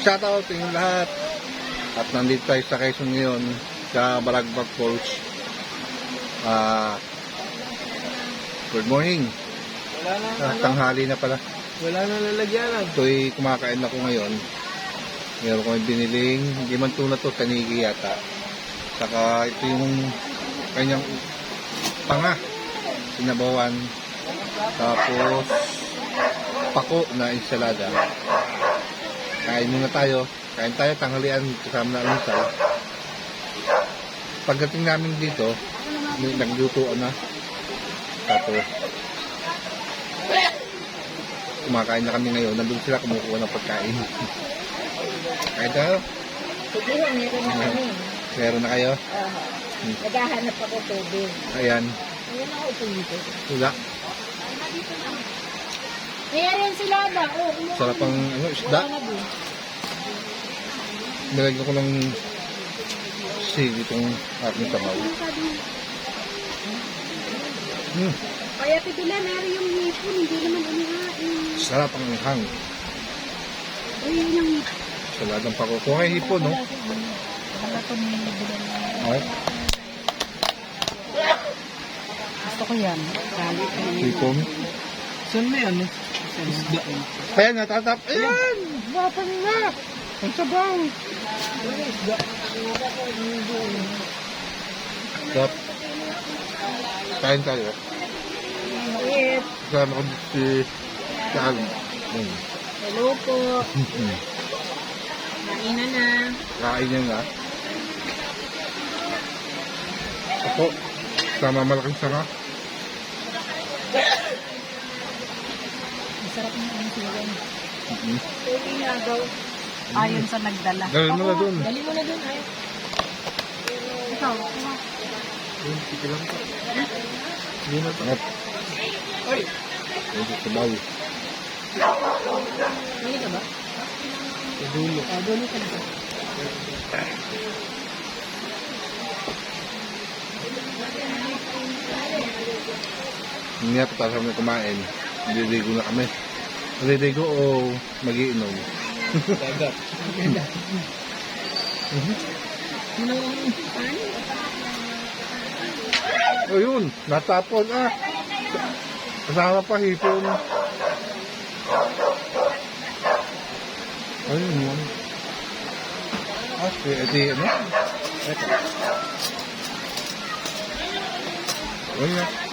shoutout sa inyong lahat. At nandito tayo sa Quezon ngayon, sa Balagbag Falls. Good morning. Wala na, Tanghali na pala. wala na lalagyanan. Ito'y kumakain ako ngayon. Meron ko yung biniling, hindi man tuna to, tanigi yata. Saka ito yung kanyang panga, sinabawan. Tapos pako na ensalada. Kain muna tayo. Kain tayo, tanghalian, kasama na almusal. Pagdating namin dito, naglutoan na. Tapos kumakain na kami ngayon. Nandun sila kumukuha ng pagkain. Kain tayo. Siguro meron na kami. Meron na kayo? Naghahanap ako tubig. Ayan. Ayan ako tubig. Wala. Mayroon sila ba? Oh, Sarap ang isda. Nilagyan ko ng sili itong aking sabaw. Kaya titila, meron yung hipon. Hindi naman umihain. Sarap ang hang. Ayun yung hipon. Saladang pako. Kung ay hipon, no? Wala itong bilan. Okay. Gusto ko yan. Kali ko yan. Hipon. Saan na yan? Isda. Ayan, natatap. Ayan! Wapan na! Ang sabaw. Sarap. Kain tayo. Wait. Kasama ko si Saan. Hello po. Kain na. Kain niya nga. Ako. Sama malaking sanga. Masarap na ang siwan. Mm-hmm. Tuloy nga daw. Ayon sa nagdala. Dali mo na dun. Dali mo na dun, ay. Ikaw, Sige lang pa. Hindi na tangat. Ay! Ay, sabaw. mali ka ba? Sa dulo. Dulo ka na ba? Hindi nga tapos kami kumain. Maliligo na kami. Maliligo o magiinom. Dagat. O yun, natapon kasama pa hipon. Ayun yun. Edi ano? Eto. Ayun na.